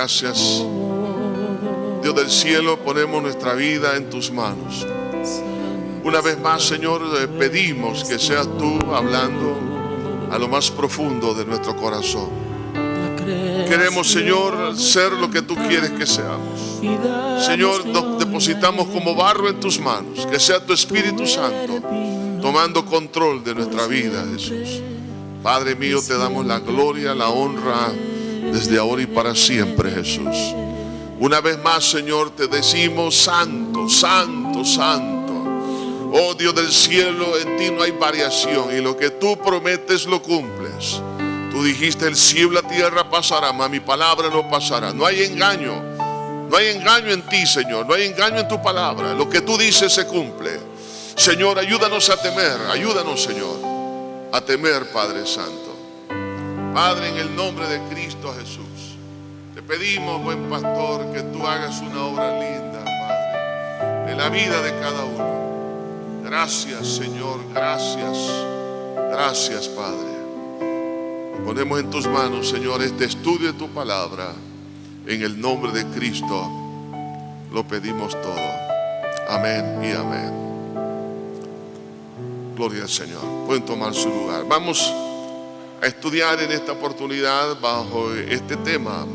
gracias. Dios del cielo, ponemos nuestra vida en tus manos. Una vez más, Señor, pedimos que seas tú hablando a lo más profundo de nuestro corazón. Queremos, Señor, ser lo que tú quieres que seamos. Señor, nos depositamos como barro en tus manos. Que sea tu Espíritu Santo tomando control de nuestra vida, Jesús. Padre mío, te damos la gloria, la honra desde ahora y para siempre, Jesús. Una vez más, Señor, te decimos: santo, santo, santo. Oh Dios del cielo, en ti no hay variación, y lo que tú prometes lo cumples. Tú dijiste: el cielo y la tierra pasará, mas mi palabra no pasará. No hay engaño, no hay engaño en ti, Señor, no hay engaño en tu palabra. Lo que tú dices se cumple. Señor, ayúdanos a temer, ayúdanos, Señor, a temer, Padre Santo. Padre, en el nombre de Cristo Jesús, te pedimos, buen pastor, que tú hagas una obra linda, Padre, en la vida de cada uno. Gracias, Señor, gracias, gracias, Padre. Ponemos en tus manos, Señor, este estudio de tu palabra. En el nombre de Cristo lo pedimos todo. Amén y amén. Gloria al Señor. Pueden tomar su lugar. Vamos a estudiar en esta oportunidad bajo este tema,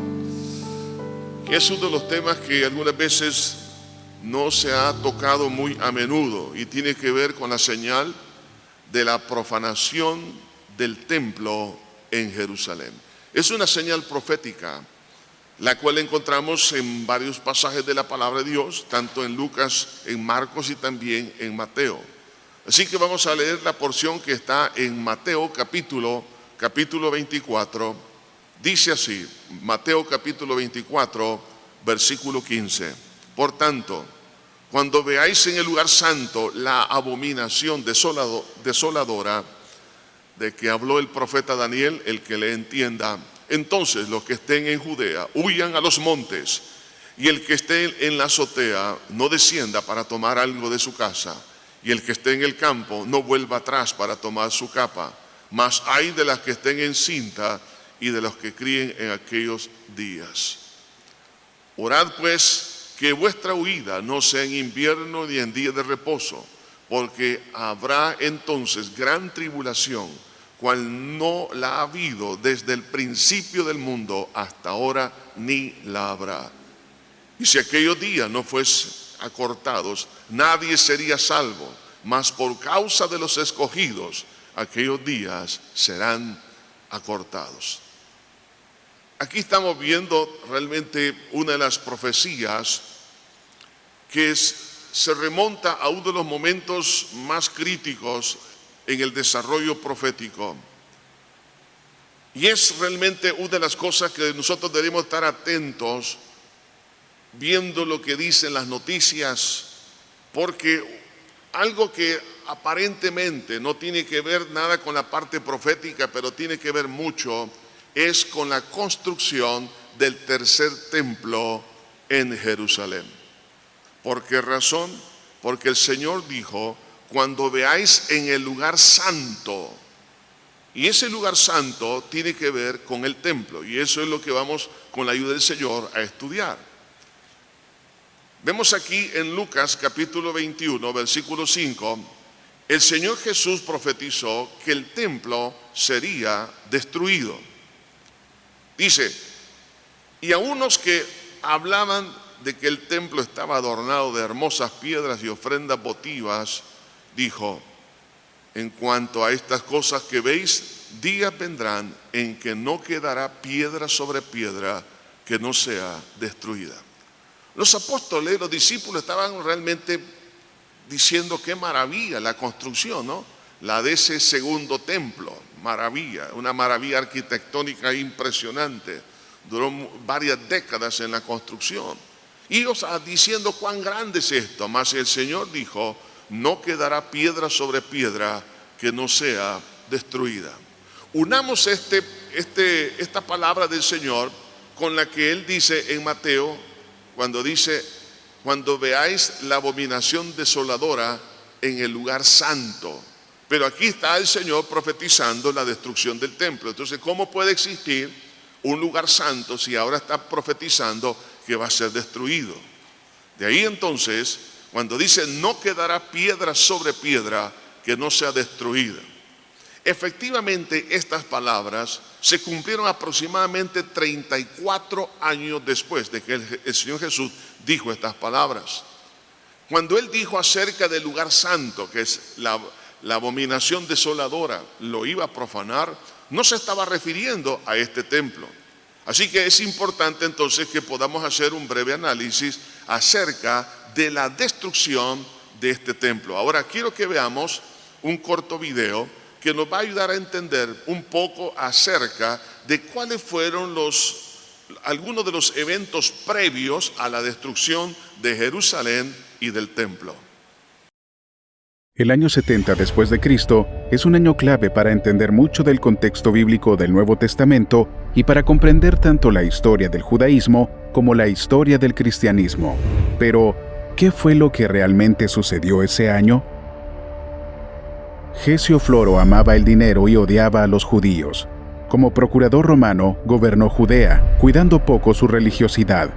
que es uno de los temas que algunas veces no se ha tocado muy a menudo, y tiene que ver con la señal de la profanación del templo en Jerusalén. Es una señal profética, la cual encontramos en varios pasajes de la palabra de Dios, tanto en Lucas, en Marcos y también en Mateo. Así que vamos a leer la porción que está en Mateo capítulo 24. Dice así, Mateo capítulo 24, versículo 15. Por tanto, cuando veáis en el lugar santo la abominación desoladora de que habló el profeta Daniel, el que le entienda, entonces los que estén en Judea huyan a los montes, y el que esté en la azotea no descienda para tomar algo de su casa, y el que esté en el campo no vuelva atrás para tomar su capa. Mas hay de las que estén en cinta y de los que críen en aquellos días. Orad pues que vuestra huida no sea en invierno ni en día de reposo, porque habrá entonces gran tribulación, cual no la ha habido desde el principio del mundo hasta ahora, ni la habrá. Y si aquellos días no fuesen acortados, nadie sería salvo, mas por causa de los escogidos, aquellos días serán acortados. Aquí estamos viendo realmente una de las profecías que se remonta a uno de los momentos más críticos en el desarrollo profético. Y es realmente una de las cosas que nosotros debemos estar atentos, viendo lo que dicen las noticias, porque algo que aparentemente no tiene que ver nada con la parte profética, pero tiene que ver mucho, es con la construcción del tercer templo en Jerusalén. ¿Por qué razón? Porque el Señor dijo: cuando veáis en el lugar santo. Y ese lugar santo tiene que ver con el templo, y eso es lo que vamos, con la ayuda del Señor, a estudiar. Vemos aquí en Lucas capítulo 21, versículo 5, el Señor Jesús profetizó que el templo sería destruido. Dice: y a unos que hablaban de que el templo estaba adornado de hermosas piedras y ofrendas votivas, dijo: en cuanto a estas cosas que veis, días vendrán en que no quedará piedra sobre piedra que no sea destruida. Los apóstoles, los discípulos, estaban realmente diciendo: qué maravilla la construcción, ¿no? La de ese segundo templo, maravilla, una maravilla arquitectónica impresionante. Duró varias décadas en la construcción. Y ellos diciendo: cuán grande es esto. Mas el Señor dijo: no quedará piedra sobre piedra que no sea destruida. Unamos esta palabra del Señor con la que Él dice en Mateo, cuando dice: cuando veáis la abominación desoladora en el lugar santo. Pero aquí está el Señor profetizando la destrucción del templo. Entonces, ¿cómo puede existir un lugar santo si ahora está profetizando que va a ser destruido? De ahí entonces, cuando dice no quedará piedra sobre piedra que no sea destruida. Efectivamente, estas palabras se cumplieron aproximadamente 34 años después de que el Señor Jesús dijo estas palabras. Cuando Él dijo acerca del lugar santo, que es la abominación desoladora, lo iba a profanar, no se estaba refiriendo a este templo. Así que es importante entonces que podamos hacer un breve análisis acerca de la destrucción de este templo. Ahora quiero que veamos un corto video que nos va a ayudar a entender un poco acerca de cuáles fueron algunos de los eventos previos a la destrucción de Jerusalén y del templo. El año 70 después de Cristo es un año clave para entender mucho del contexto bíblico del Nuevo Testamento y para comprender tanto la historia del judaísmo como la historia del cristianismo. Pero, ¿qué fue lo que realmente sucedió ese año? Gesio Floro amaba el dinero y odiaba a los judíos. Como procurador romano, gobernó Judea, cuidando poco su religiosidad.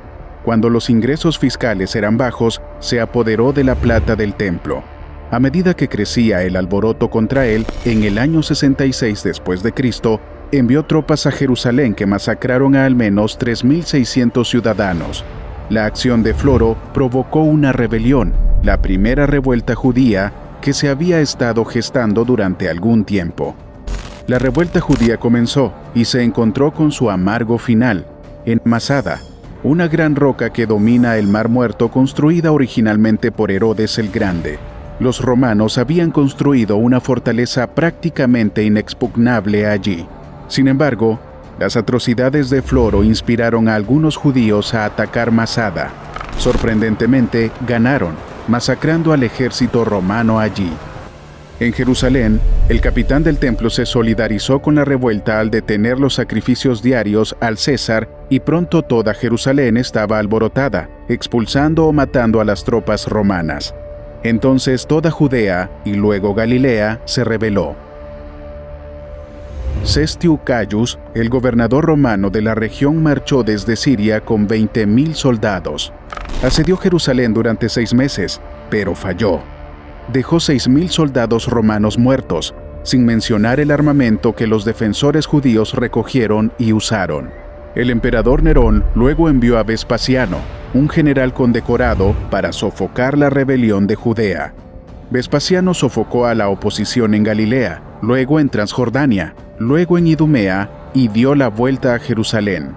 Cuando los ingresos fiscales eran bajos, se apoderó de la plata del templo. A medida que crecía el alboroto contra él, en el año 66 después de Cristo, envió tropas a Jerusalén que masacraron a al menos 3.600 ciudadanos. La acción de Floro provocó una rebelión, la primera revuelta judía que se había estado gestando durante algún tiempo. La revuelta judía comenzó y se encontró con su amargo final, en Masada, una gran roca que domina el Mar Muerto construida originalmente por Herodes el Grande. Los romanos habían construido una fortaleza prácticamente inexpugnable allí. Sin embargo, las atrocidades de Floro inspiraron a algunos judíos a atacar Masada. Sorprendentemente, ganaron, masacrando al ejército romano allí. En Jerusalén, el capitán del templo se solidarizó con la revuelta al detener los sacrificios diarios al César y pronto toda Jerusalén estaba alborotada, expulsando o matando a las tropas romanas. Entonces toda Judea y luego Galilea se rebeló. Cestiu Caius, el gobernador romano de la región, marchó desde Siria con 20.000 soldados. Asedió Jerusalén durante 6 meses, pero falló. Dejó 6.000 soldados romanos muertos, sin mencionar el armamento que los defensores judíos recogieron y usaron. El emperador Nerón luego envió a Vespasiano, un general condecorado, para sofocar la rebelión de Judea. Vespasiano sofocó a la oposición en Galilea, luego en Transjordania, luego en Idumea y dio la vuelta a Jerusalén.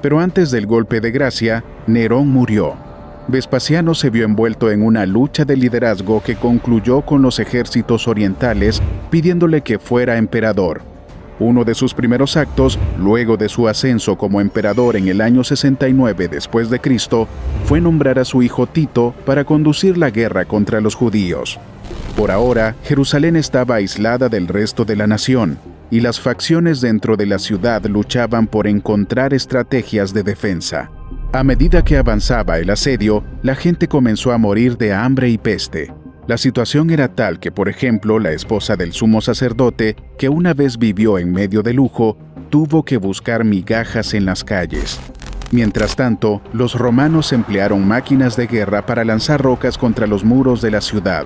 Pero antes del golpe de gracia, Nerón murió. Vespasiano se vio envuelto en una lucha de liderazgo que concluyó con los ejércitos orientales pidiéndole que fuera emperador. Uno de sus primeros actos, luego de su ascenso como emperador en el año 69 después de Cristo, fue nombrar a su hijo Tito para conducir la guerra contra los judíos. Por ahora, Jerusalén estaba aislada del resto de la nación, y las facciones dentro de la ciudad luchaban por encontrar estrategias de defensa. A medida que avanzaba el asedio, la gente comenzó a morir de hambre y peste. La situación era tal que, por ejemplo, la esposa del sumo sacerdote, que una vez vivió en medio de lujo, tuvo que buscar migajas en las calles. Mientras tanto, los romanos emplearon máquinas de guerra para lanzar rocas contra los muros de la ciudad.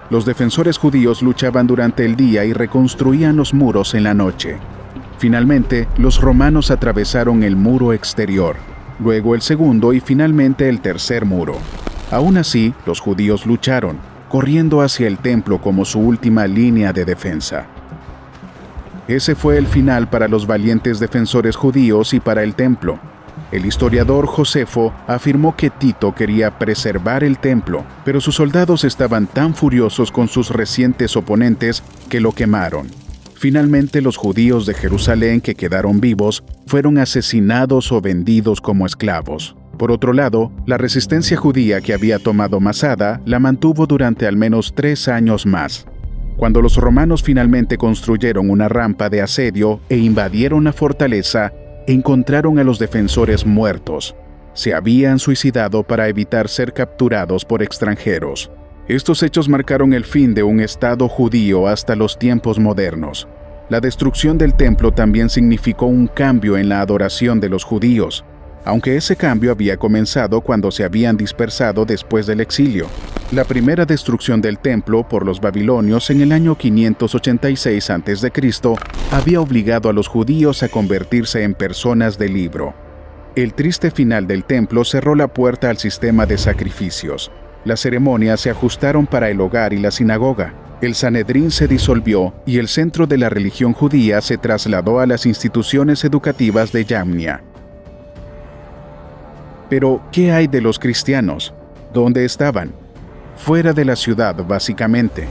Los defensores judíos luchaban durante el día y reconstruían los muros en la noche. Finalmente, los romanos atravesaron el muro exterior, luego el segundo y finalmente el tercer muro. Aún así, los judíos lucharon, corriendo hacia el templo como su última línea de defensa. Ese fue el final para los valientes defensores judíos y para el templo. El historiador Josefo afirmó que Tito quería preservar el templo, pero sus soldados estaban tan furiosos con sus recientes oponentes que lo quemaron. Finalmente, los judíos de Jerusalén que quedaron vivos fueron asesinados o vendidos como esclavos. Por otro lado, la resistencia judía que había tomado Masada la mantuvo durante al menos 3 años más. Cuando los romanos finalmente construyeron una rampa de asedio e invadieron la fortaleza, encontraron a los defensores muertos. Se habían suicidado para evitar ser capturados por extranjeros. Estos hechos marcaron el fin de un Estado judío hasta los tiempos modernos. La destrucción del templo también significó un cambio en la adoración de los judíos, aunque ese cambio había comenzado cuando se habían dispersado después del exilio. La primera destrucción del templo por los babilonios en el año 586 a.C. había obligado a los judíos a convertirse en personas de libro. El triste final del templo cerró la puerta al sistema de sacrificios. Las ceremonias se ajustaron para el hogar y la sinagoga. El Sanedrín se disolvió y el centro de la religión judía se trasladó a las instituciones educativas de Yamnia. Pero, ¿qué hay de los cristianos? ¿Dónde estaban? Fuera de la ciudad, básicamente.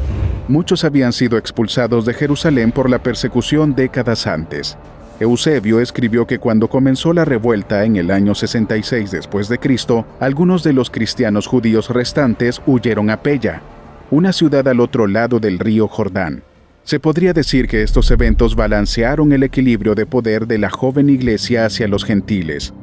Muchos habían sido expulsados de Jerusalén por la persecución décadas antes. Eusebio escribió que cuando comenzó la revuelta en el año 66 después de Cristo, algunos de los cristianos judíos restantes huyeron a Pella, una ciudad al otro lado del río Jordán. Se podría decir que estos eventos balancearon el equilibrio de poder de la joven iglesia hacia los gentiles.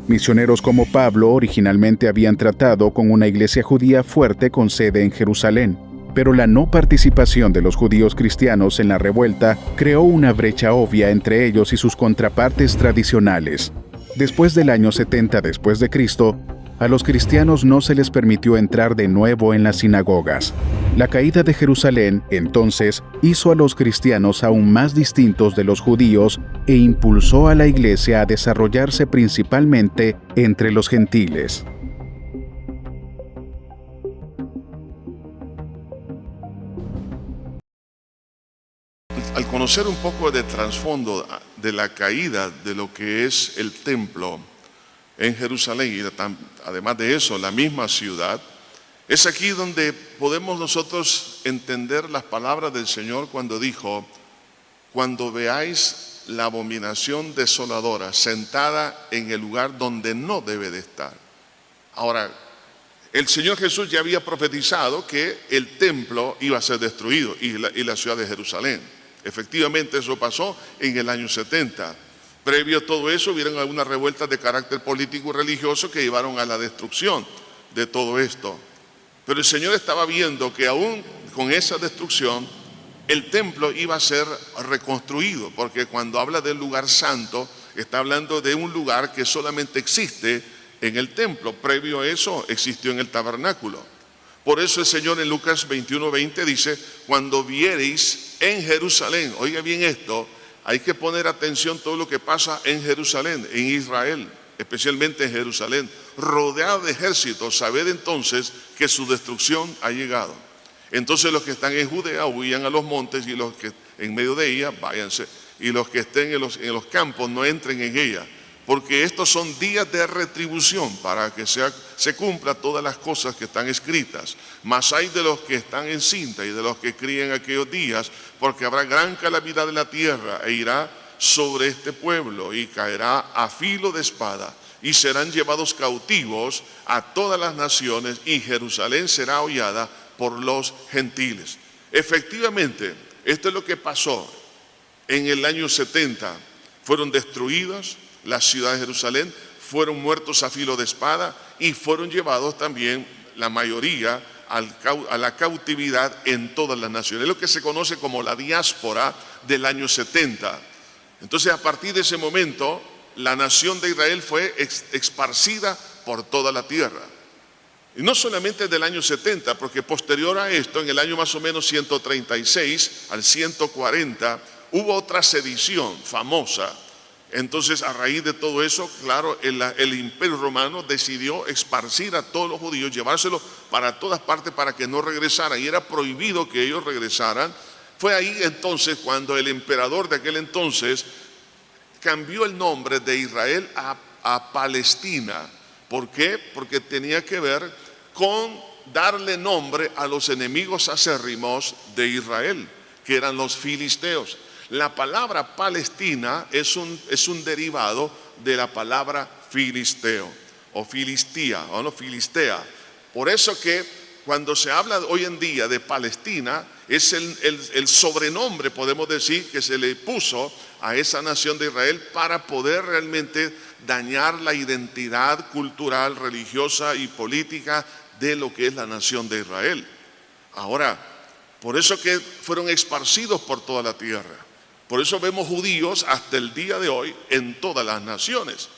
Misioneros como Pablo originalmente habían tratado con una iglesia judía fuerte con sede en Jerusalén, pero la no participación de los judíos cristianos en la revuelta creó una brecha obvia entre ellos y sus contrapartes tradicionales. Después del año 70 después de Cristo, a los cristianos no se les permitió entrar de nuevo en las sinagogas. La caída de Jerusalén, entonces, hizo a los cristianos aún más distintos de los judíos e impulsó a la iglesia a desarrollarse principalmente entre los gentiles. Al conocer un poco de trasfondo de la caída de lo que es el templo en Jerusalén y además de eso la misma ciudad, es aquí donde podemos nosotros entender las palabras del Señor cuando dijo: cuando veáis la abominación desoladora sentada en el lugar donde no debe de estar. Ahora, el Señor Jesús ya había profetizado que el templo iba a ser destruido y la ciudad de Jerusalén. Efectivamente eso pasó en el año 70. Previo a todo eso hubieron algunas revueltas de carácter político y religioso que llevaron a la destrucción de todo esto. Pero el Señor estaba viendo que aún con esa destrucción el templo iba a ser reconstruido, porque cuando habla del lugar santo está hablando de un lugar que solamente existe en el templo. Previo a eso existió en el tabernáculo. Por eso el Señor en Lucas 21:20 dice: cuando viereis en Jerusalén, oiga bien esto, hay que poner atención a todo lo que pasa en Jerusalén, en Israel, especialmente en Jerusalén, rodeado de ejércitos, sabed entonces que su destrucción ha llegado. Entonces los que están en Judea huyan a los montes, y los que en medio de ella váyanse, y los que estén en los campos no entren en ella, porque estos son días de retribución para que se cumpla todas las cosas que están escritas. Mas hay de los que están en cinta y de los que críen aquellos días, porque habrá gran calamidad en la tierra e irá sobre este pueblo y caerá a filo de espada, y serán llevados cautivos a todas las naciones, y Jerusalén será hollada por los gentiles. Efectivamente, esto es lo que pasó en el año 70. Fueron destruidas la ciudad de Jerusalén, fueron muertos a filo de espada y fueron llevados también la mayoría a la cautividad en todas las naciones. Es lo que se conoce como la diáspora del año 70. Entonces, a partir de ese momento, la nación de Israel fue esparcida por toda la tierra. Y no solamente del año 70, porque posterior a esto, en el año más o menos 136 al 140, hubo otra sedición famosa. Entonces, a raíz de todo eso, claro, el Imperio Romano decidió esparcir a todos los judíos, llevárselos para todas partes para que no regresaran, y era prohibido que ellos regresaran. Fue ahí entonces cuando el emperador de aquel entonces cambió el nombre de Israel a Palestina. ¿Por qué? Porque tenía que ver con darle nombre a los enemigos acérrimos de Israel, que eran los filisteos. La palabra Palestina es un derivado de la palabra filisteo o filistía o no filistea. Por eso que cuando se habla hoy en día de Palestina, es el sobrenombre, podemos decir, que se le puso a esa nación de Israel para poder realmente dañar la identidad cultural, religiosa y política de lo que es la nación de Israel. Ahora, por eso que fueron esparcidos por toda la tierra. Por eso vemos judíos hasta el día de hoy en todas las naciones.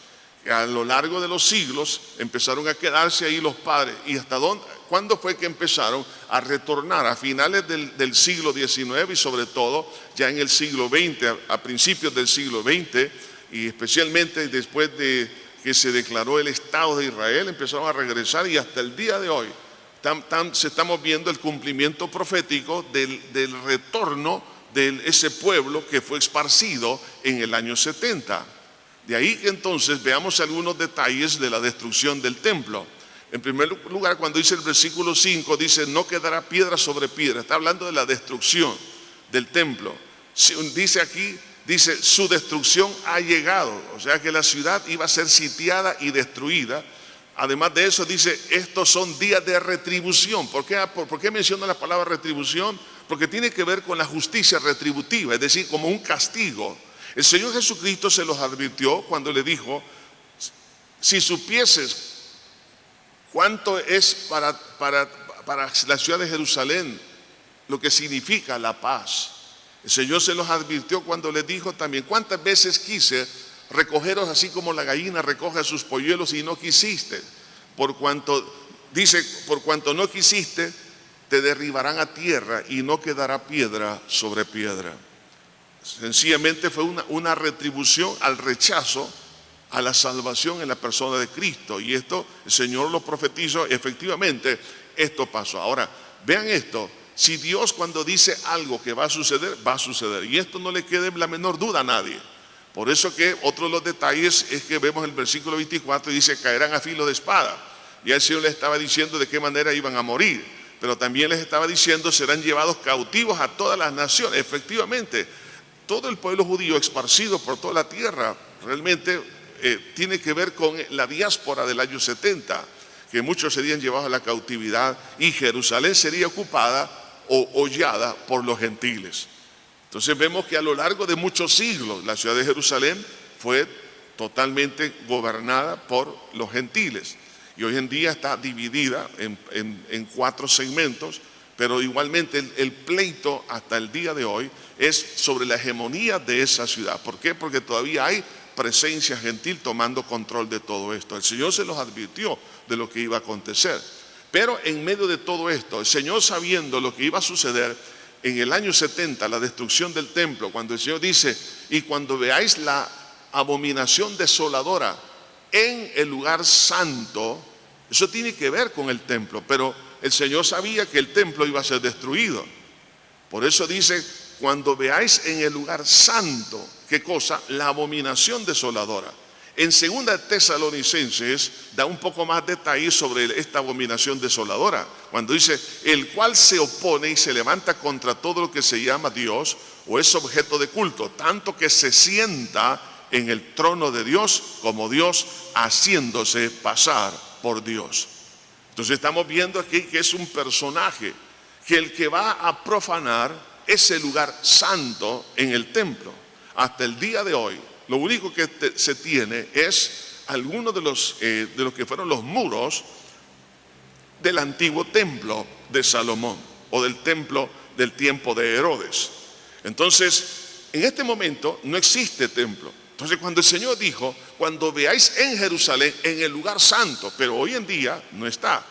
A lo largo de los siglos empezaron a quedarse ahí los padres. ¿Y hasta dónde? ¿Cuándo fue que empezaron a retornar? A finales del siglo XIX y sobre todo ya en el siglo XX, a principios del siglo XX, y especialmente después de que se declaró el Estado de Israel, empezaron a regresar y hasta el día de hoy estamos viendo el cumplimiento profético del retorno de ese pueblo que fue esparcido en el año 70. De ahí que entonces veamos algunos detalles de la destrucción del templo. En primer lugar, cuando dice el versículo 5, dice, no quedará piedra sobre piedra. Está hablando de la destrucción del templo. Dice aquí, dice, su destrucción ha llegado. O sea que la ciudad iba a ser sitiada y destruida. Además de eso dice, estos son días de retribución. ¿Por qué menciona la palabra retribución? Porque tiene que ver con la justicia retributiva, es decir, como un castigo. El Señor Jesucristo se los advirtió cuando le dijo, si supieses cuánto es para la ciudad de Jerusalén lo que significa la paz. El Señor se los advirtió cuando le dijo también, cuántas veces quise recogeros así como la gallina recoge a sus polluelos y no quisiste. Por cuanto no quisiste, te derribarán a tierra y no quedará piedra sobre piedra. Sencillamente fue una retribución al rechazo a la salvación en la persona de Cristo. Y esto el Señor lo profetizó, efectivamente esto pasó. Ahora, vean esto, si Dios cuando dice algo que va a suceder, va a suceder. Y esto no le quede la menor duda a nadie. Por eso que otro de los detalles es que vemos el versículo 24 y dice, caerán a filo de espada. Ya el Señor les estaba diciendo de qué manera iban a morir. Pero también les estaba diciendo, serán llevados cautivos a todas las naciones. Efectivamente, todo el pueblo judío esparcido por toda la tierra realmente tiene que ver con la diáspora del año 70, que muchos serían llevados a la cautividad y Jerusalén sería ocupada o hollada por los gentiles. Entonces vemos que a lo largo de muchos siglos la ciudad de Jerusalén fue totalmente gobernada por los gentiles y hoy en día está dividida en 4 segmentos. Pero igualmente el pleito hasta el día de hoy es sobre la hegemonía de esa ciudad. ¿Por qué? Porque todavía hay presencia gentil tomando control de todo esto. El Señor se los advirtió de lo que iba a acontecer. Pero en medio de todo esto, el Señor sabiendo lo que iba a suceder en el año 70, la destrucción del templo, cuando el Señor dice, y cuando veáis la abominación desoladora en el lugar santo, eso tiene que ver con el templo, pero el Señor sabía que el templo iba a ser destruido. Por eso dice, cuando veáis en el lugar santo, ¿qué cosa? La abominación desoladora. En 2 Tesalonicenses da un poco más detalles sobre esta abominación desoladora. Cuando dice, el cual se opone y se levanta contra todo lo que se llama Dios o es objeto de culto, tanto que se sienta en el trono de Dios como Dios haciéndose pasar por Dios. Entonces estamos viendo aquí que es un personaje que el que va a profanar ese lugar santo en el templo. Hasta el día de hoy, lo único que se tiene es algunos de los que fueron los muros del antiguo templo de Salomón o del templo del tiempo de Herodes. Entonces, en este momento no existe templo. Entonces cuando el Señor dijo, cuando veáis en Jerusalén, en el lugar santo, pero hoy en día no está.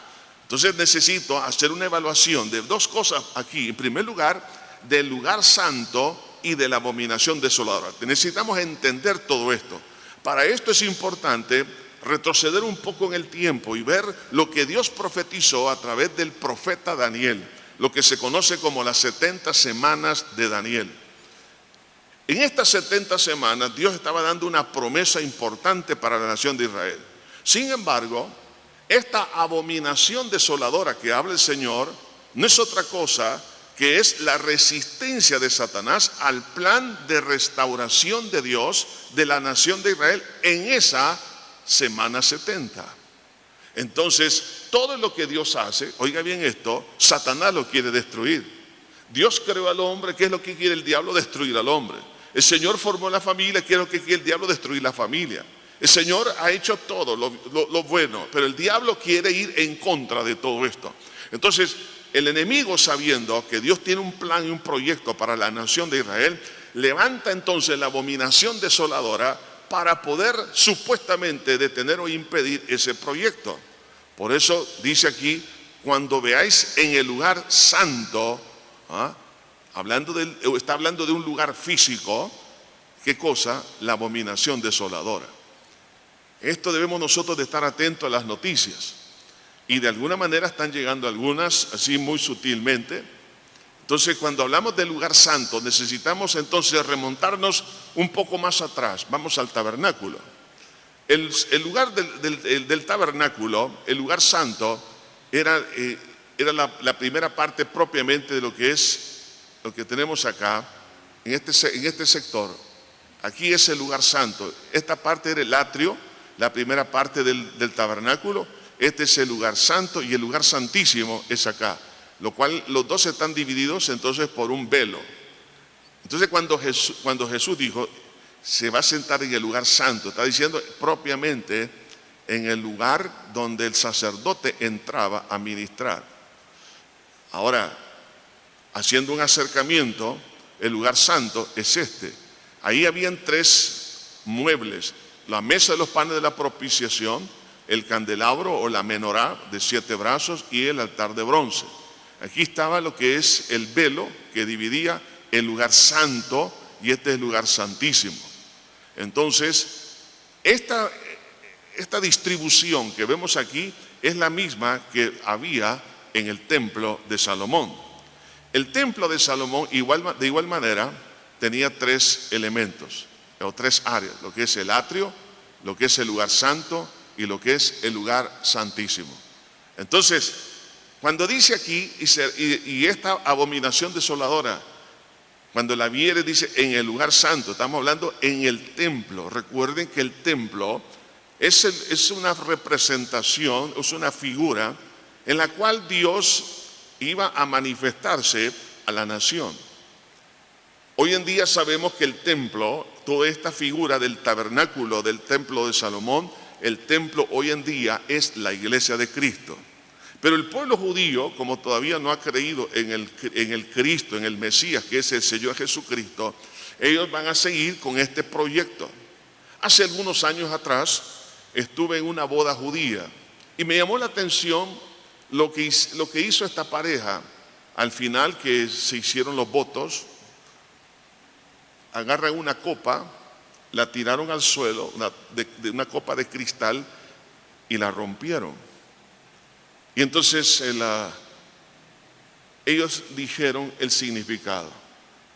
Entonces necesito hacer una evaluación de 2 cosas aquí. En primer lugar, del lugar santo y de la abominación desoladora. Necesitamos entender todo esto. Para esto es importante retroceder un poco en el tiempo y ver lo que Dios profetizó a través del profeta Daniel, lo que se conoce como las 70 semanas de Daniel. En estas 70 semanas Dios estaba dando una promesa importante para la nación de Israel. Sin embargo, esta abominación desoladora que habla el Señor no es otra cosa que es la resistencia de Satanás al plan de restauración de Dios de la nación de Israel en esa semana 70. Entonces, todo lo que Dios hace, oiga bien esto, Satanás lo quiere destruir. Dios creó al hombre, ¿qué es lo que quiere el diablo? Destruir al hombre. El Señor formó la familia, ¿qué es lo que quiere el diablo? Destruir la familia. El Señor ha hecho todo lo bueno, pero el diablo quiere ir en contra de todo esto. Entonces, el enemigo, sabiendo que Dios tiene un plan y un proyecto para la nación de Israel, levanta entonces la abominación desoladora para poder supuestamente detener o impedir ese proyecto. Por eso dice aquí, cuando veáis en el lugar santo, está hablando de un lugar físico, ¿qué cosa? La abominación desoladora. Esto debemos nosotros de estar atentos a las noticias. Y de alguna manera están llegando algunas, así muy sutilmente. Entonces, cuando hablamos del lugar santo, necesitamos entonces remontarnos un poco más atrás. Vamos al tabernáculo. El lugar del tabernáculo, el lugar santo, era la primera parte propiamente de lo que tenemos acá, en este sector. Aquí es el lugar santo. Esta parte era el atrio, la primera parte del tabernáculo. Este es el lugar santo y el lugar santísimo es acá. Lo cual los dos están divididos entonces por un velo. Entonces cuando Jesús dijo, se va a sentar en el lugar santo, está diciendo propiamente en el lugar donde el sacerdote entraba a ministrar. Ahora, haciendo un acercamiento, el lugar santo es este. Ahí habían 3 muebles: la mesa de los panes de la propiciación, el candelabro o la menorá de 7 brazos y el altar de bronce. Aquí estaba lo que es el velo que dividía el lugar santo y este es el lugar santísimo. Entonces, esta distribución que vemos aquí es la misma que había en el templo de Salomón. El templo de Salomón, de igual manera, tenía 3 elementos, o 3 áreas: lo que es el atrio, lo que es el lugar santo y lo que es el lugar santísimo. Entonces, cuando dice aquí, y esta abominación desoladora, cuando la viere, dice en el lugar santo, estamos hablando en el templo. Recuerden que el templo es una representación, es una figura en la cual Dios iba a manifestarse a la nación. Hoy en día sabemos que el templo, toda esta figura del tabernáculo, del templo de Salomón, el templo hoy en día es la iglesia de Cristo. Pero el pueblo judío, como todavía no ha creído en el Cristo, en el Mesías, que es el Señor Jesucristo, ellos van a seguir con este proyecto. Hace algunos años atrás estuve en una boda judía y me llamó la atención lo que hizo esta pareja. Al final que se hicieron los votos, agarran una copa, la tiraron al suelo, una copa de cristal, y la rompieron. Y entonces ellos dijeron el significado: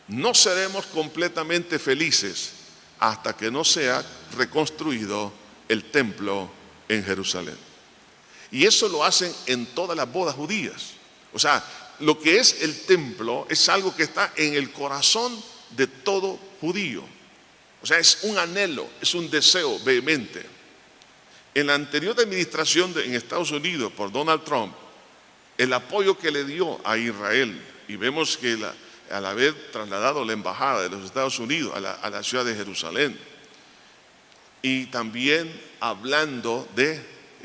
no seremos completamente felices hasta que no sea reconstruido el templo en Jerusalén. Y eso lo hacen en todas las bodas judías. O sea, lo que es el templo es algo que está en el corazón de todo judío. O sea, es un anhelo, es un deseo vehemente. En la anterior administración en Estados Unidos por Donald Trump, el apoyo que le dio a Israel, y vemos que al haber trasladado la embajada de los Estados Unidos a la ciudad de Jerusalén, y también hablando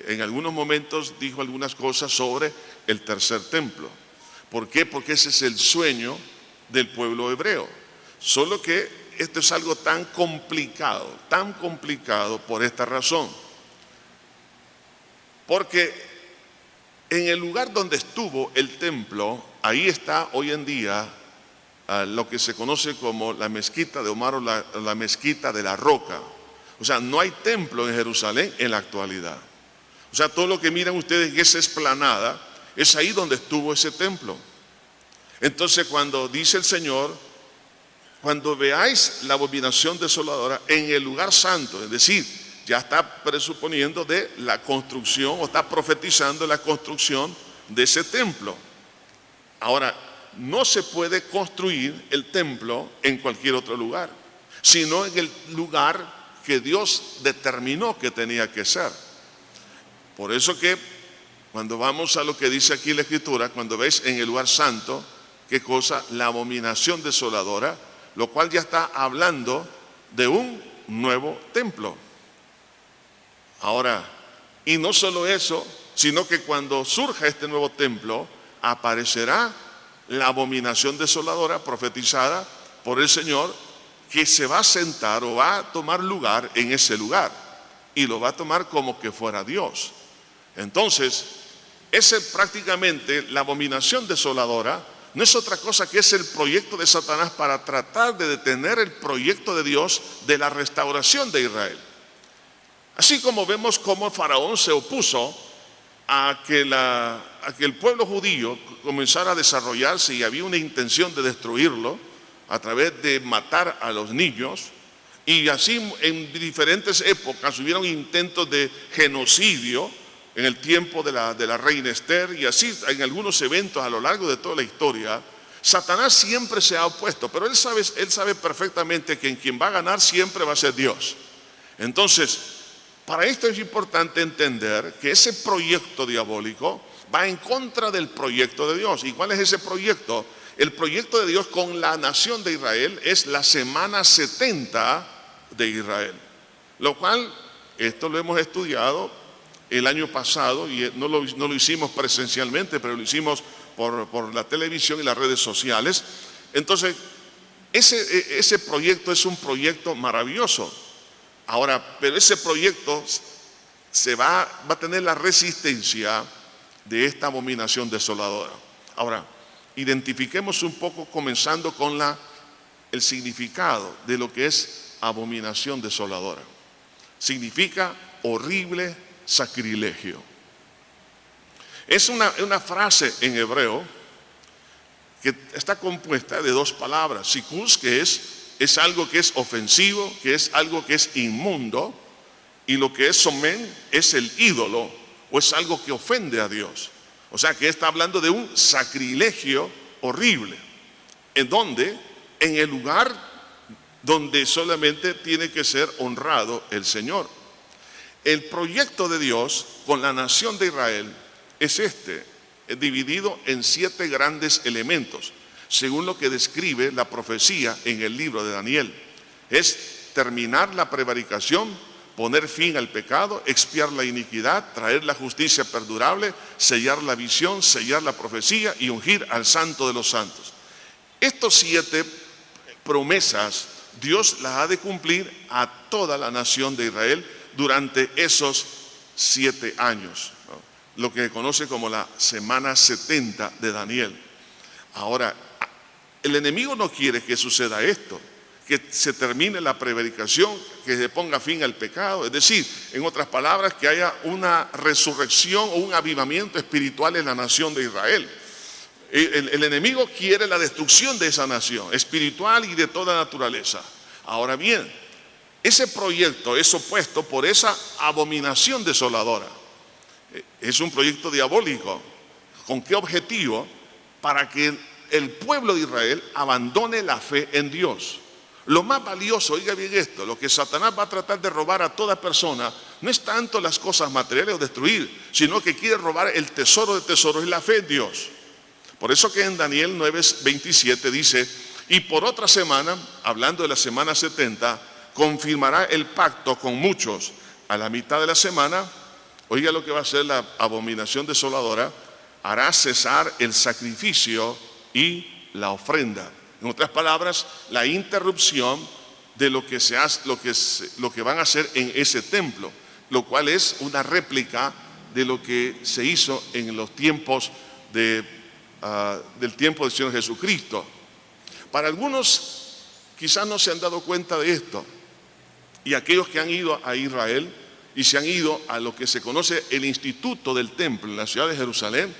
en algunos momentos dijo algunas cosas sobre el tercer templo. ¿Por qué? Porque ese es el sueño del pueblo hebreo. Solo que esto es algo tan complicado por esta razón. Porque en el lugar donde estuvo el templo, ahí está hoy en día lo que se conoce como la mezquita de Omar o la mezquita de la Roca. O sea, no hay templo en Jerusalén en la actualidad. O sea, todo lo que miran ustedes en esa explanada, es ahí donde estuvo ese templo. Entonces, cuando dice el Señor, cuando veáis la abominación desoladora en el lugar santo, es decir, ya está presuponiendo de la construcción o está profetizando la construcción de ese templo. Ahora, no se puede construir el templo en cualquier otro lugar, sino en el lugar que Dios determinó que tenía que ser. Por eso que cuando vamos a lo que dice aquí la Escritura, cuando veis en el lugar santo, ¿qué cosa? La abominación desoladora, lo cual ya está hablando de un nuevo templo. Ahora, y no solo eso, sino que cuando surja este nuevo templo, aparecerá la abominación desoladora profetizada por el Señor que se va a sentar o va a tomar lugar en ese lugar y lo va a tomar como que fuera Dios. Entonces, ese prácticamente la abominación desoladora no es otra cosa que es el proyecto de Satanás para tratar de detener el proyecto de Dios de la restauración de Israel. Así como vemos cómo Faraón se opuso a que el pueblo judío comenzara a desarrollarse y había una intención de destruirlo a través de matar a los niños, y así en diferentes épocas hubieron intentos de genocidio en el tiempo de la reina Esther, y así en algunos eventos a lo largo de toda la historia. Satanás siempre se ha opuesto, pero él sabe perfectamente que quien va a ganar siempre va a ser Dios. Entonces, para esto es importante entender que ese proyecto diabólico va en contra del proyecto de Dios. ¿Y cuál es ese proyecto? El proyecto de Dios con la nación de Israel es la semana 70 de Israel, lo cual, esto lo hemos estudiado el año pasado, y no lo hicimos presencialmente, pero lo hicimos por la televisión y las redes sociales. Entonces, ese proyecto es un proyecto maravilloso. Ahora, pero ese proyecto va a tener la resistencia de esta abominación desoladora. Ahora, identifiquemos un poco, comenzando con el significado de lo que es abominación desoladora. Significa horrible sacrilegio. Es una frase en hebreo que está compuesta de dos palabras. Sikus, que es algo que es ofensivo, que es algo que es inmundo, y lo que es somen es el ídolo, o es algo que ofende a Dios. O sea que está hablando de un sacrilegio horrible. ¿En dónde? En el lugar donde solamente tiene que ser honrado el Señor. El proyecto de Dios con la nación de Israel es dividido en 7 grandes elementos, según lo que describe la profecía en el libro de Daniel. Es terminar la prevaricación, poner fin al pecado, expiar la iniquidad, traer la justicia perdurable, sellar la visión, sellar la profecía y ungir al santo de los santos. Estos 7 promesas Dios las ha de cumplir a toda la nación de Israel durante esos 7 años, ¿no? Lo que se conoce como la semana 70 de Daniel. Ahora, el enemigo no quiere que suceda esto, que se termine la prevaricación, que se ponga fin al pecado, es decir, en otras palabras, que haya una resurrección o un avivamiento espiritual en la nación de Israel. El enemigo quiere la destrucción de esa nación, espiritual y de toda naturaleza. Ahora bien, ese proyecto es opuesto por esa abominación desoladora. Es un proyecto diabólico. ¿Con qué objetivo? Para que el pueblo de Israel abandone la fe en Dios. Lo más valioso, oiga bien esto, lo que Satanás va a tratar de robar a toda persona no es tanto las cosas materiales o destruir, sino que quiere robar el tesoro de tesoros, es la fe en Dios. Por eso que en Daniel 9:27 dice: y por otra semana, hablando de la semana 70, confirmará el pacto con muchos. A la mitad de la semana, oiga lo que va a hacer la abominación desoladora: hará cesar el sacrificio y la ofrenda. En otras palabras, la interrupción de lo que se hace, lo que van a hacer en ese templo, lo cual es una réplica de lo que se hizo en los tiempos del tiempo del Señor Jesucristo. Para algunos quizás no se han dado cuenta de esto, y aquellos que han ido a Israel y se han ido a lo que se conoce el Instituto del Templo en la ciudad de Jerusalén,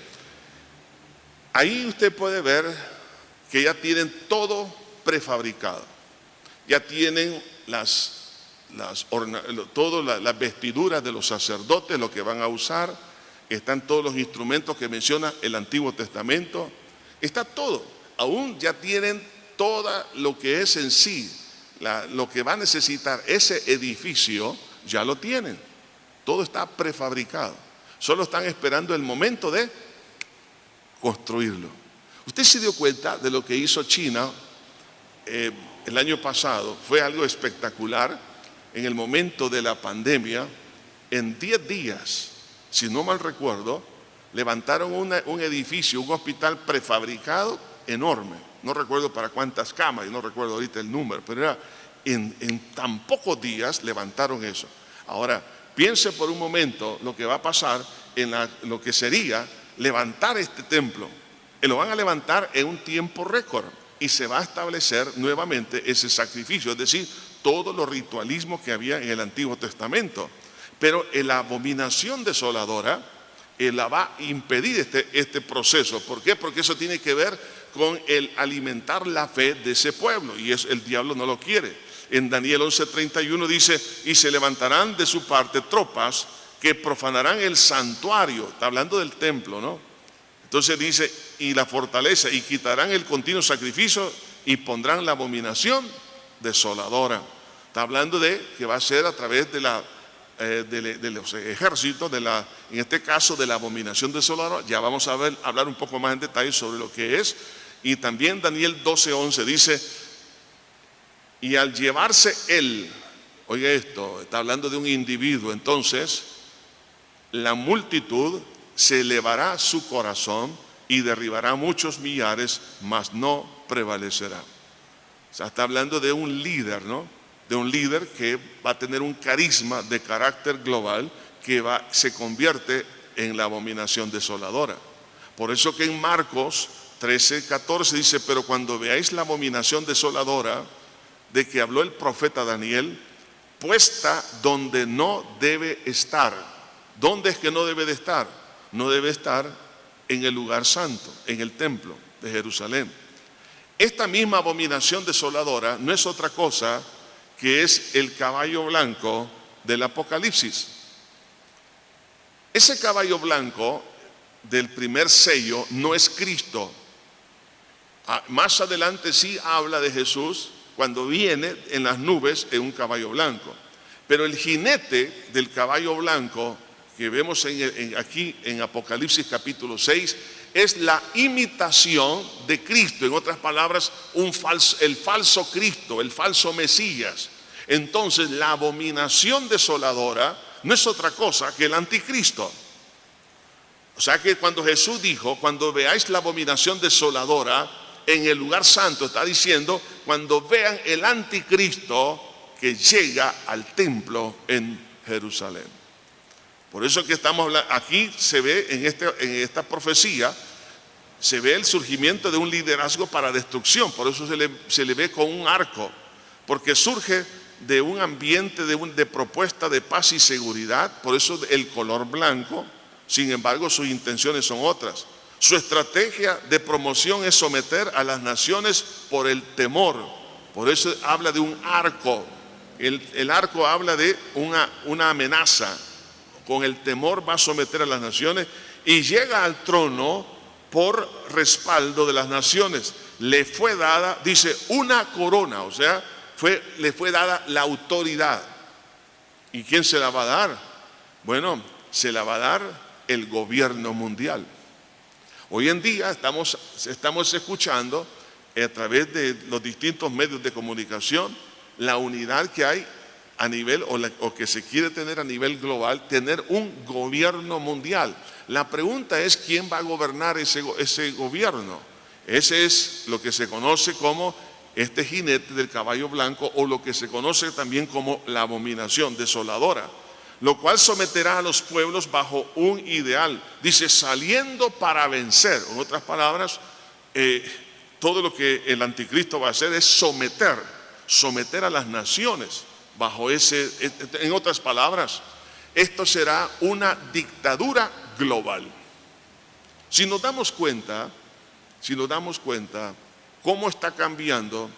ahí usted puede ver que ya tienen todo prefabricado, ya tienen todas las vestiduras de los sacerdotes, lo que van a usar, están todos los instrumentos que menciona el Antiguo Testamento, está todo, aún ya tienen todo lo que es en sí, lo que va a necesitar ese edificio, ya lo tienen, todo está prefabricado, solo están esperando el momento de construirlo. Usted se dio cuenta de lo que hizo China el año pasado, fue algo espectacular. En el momento de la pandemia, en 10 días, si no mal recuerdo, levantaron un edificio, un hospital prefabricado enorme. no recuerdo para cuántas camas, y no recuerdo ahorita el número, pero era en tan pocos días levantaron eso. Ahora, piense por un momento lo que va a pasar en lo que sería levantar este templo. Lo van a levantar en un tiempo récord y se va a establecer nuevamente ese sacrificio, es decir, todos los ritualismos que había en el Antiguo Testamento. Pero la abominación desoladora la va a impedir este proceso. ¿Por qué? Porque eso tiene que ver con el alimentar la fe de ese pueblo, y el diablo no lo quiere. En Daniel 11:31 dice: y se levantarán de su parte tropas que profanarán el santuario. Está hablando del templo, ¿no? Entonces dice: y la fortaleza, y quitarán el continuo sacrificio y pondrán la abominación desoladora. Está hablando de que va a ser a través de los ejércitos, en este caso de la abominación desoladora. Ya vamos a hablar un poco más en detalle sobre lo que es. Y también Daniel 12:11 dice: y al llevarse él, oiga esto, está hablando de un individuo, entonces la multitud se elevará su corazón y derribará muchos millares, mas no prevalecerá. O sea, está hablando de un líder, ¿no? De un líder que va a tener un carisma de carácter global que se convierte en la abominación desoladora. Por eso que en Marcos 13:14 dice: pero cuando veáis la abominación desoladora de que habló el profeta Daniel, puesta donde no debe estar. ¿Dónde es que no debe de estar? No debe estar en el lugar santo, en el templo de Jerusalén. Esta misma abominación desoladora no es otra cosa que es el caballo blanco del Apocalipsis. Ese caballo blanco del primer sello no es Cristo. Más adelante sí habla de Jesús cuando viene en las nubes en un caballo blanco. Pero el jinete del caballo blanco que vemos aquí en Apocalipsis capítulo 6 es la imitación de Cristo. En otras palabras, el falso Cristo, el falso Mesías. Entonces la abominación desoladora no es otra cosa que el anticristo. O sea que cuando Jesús dijo: cuando veáis la abominación desoladora en el lugar santo, está diciendo cuando vean el anticristo que llega al templo en Jerusalén. Por eso que estamos hablando, aquí se ve en esta profecía, se ve el surgimiento de un liderazgo para destrucción. Por eso se le ve con un arco, porque surge de un ambiente de propuesta de paz y seguridad. Por eso el color blanco. Sin embargo, sus intenciones son otras. Su estrategia de promoción es someter a las naciones por el temor. Por eso habla de un arco. El arco habla de una amenaza. Con el temor va a someter a las naciones y llega al trono por respaldo de las naciones. Le fue dada, dice, una corona, o sea, le fue dada la autoridad. ¿Y quién se la va a dar? Bueno, se la va a dar el gobierno mundial. Hoy en día estamos escuchando a través de los distintos medios de comunicación la unidad que hay a nivel, o que se quiere tener a nivel global, tener un gobierno mundial. La pregunta es: ¿quién va a gobernar ese gobierno? Ese es lo que se conoce como este jinete del caballo blanco, o lo que se conoce también como la abominación desoladora, lo cual someterá a los pueblos bajo un ideal. Dice: saliendo para vencer. En otras palabras, todo lo que el anticristo va a hacer es someter a las naciones bajo en otras palabras, esto será una dictadura global. Si nos damos cuenta cómo está cambiando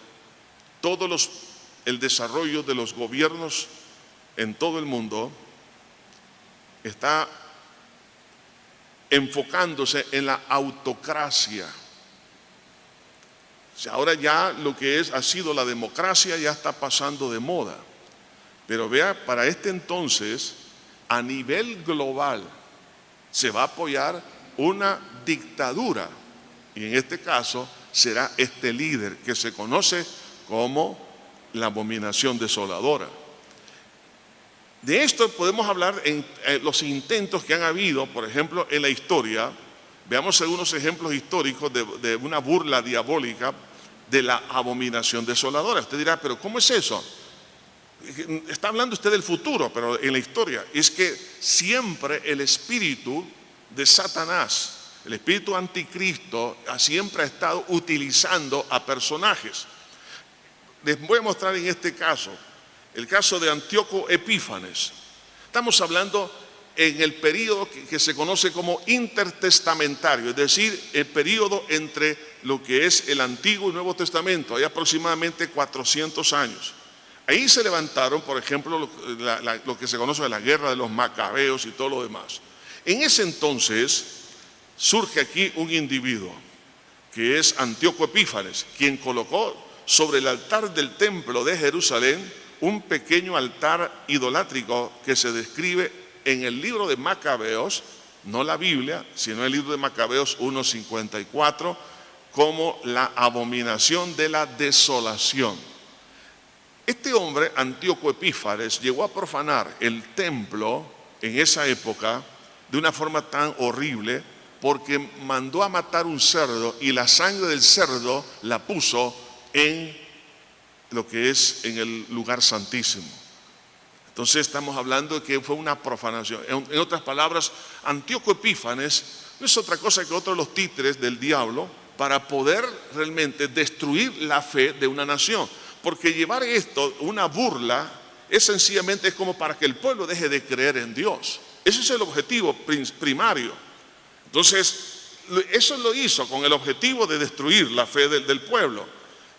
el desarrollo de los gobiernos en todo el mundo, está enfocándose en la autocracia. O sea, ahora ya lo que ha sido la democracia ya está pasando de moda. Pero vea, para este entonces, a nivel global, se va a apoyar una dictadura. Y en este caso será este líder que se conoce como la abominación desoladora. De esto podemos hablar en los intentos que han habido, por ejemplo, en la historia. Veamos algunos ejemplos históricos de una burla diabólica de la abominación desoladora. Usted dirá, pero ¿cómo es eso? Está hablando usted del futuro, pero en la historia es que siempre el espíritu de Satanás, el espíritu anticristo, siempre ha estado utilizando a personajes. Les voy a mostrar en este caso, el caso de Antíoco Epífanes. Estamos hablando en el periodo que se conoce como intertestamentario, es decir, el periodo entre lo que es el Antiguo y Nuevo Testamento, hay aproximadamente 400 años. Ahí se levantaron, por ejemplo, lo que se conoce de la guerra de los macabeos y todo lo demás. En ese entonces surge aquí un individuo que es Antíoco Epífanes, quien colocó sobre el altar del templo de Jerusalén un pequeño altar idolátrico que se describe en el libro de Macabeos, no la Biblia, sino el libro de Macabeos 1:54, como la abominación de la desolación. Este hombre, Antíoco Epífanes, llegó a profanar el templo en esa época de una forma tan horrible porque mandó a matar un cerdo y la sangre del cerdo la puso en lo que es en el lugar santísimo. Entonces estamos hablando de que fue una profanación. En otras palabras, Antíoco Epífanes no es otra cosa que otro de los títeres del diablo para poder realmente destruir la fe de una nación. Porque llevar esto, una burla, sencillamente es como para que el pueblo deje de creer en Dios. Ese es el objetivo primario. Entonces, eso lo hizo con el objetivo de destruir la fe del pueblo.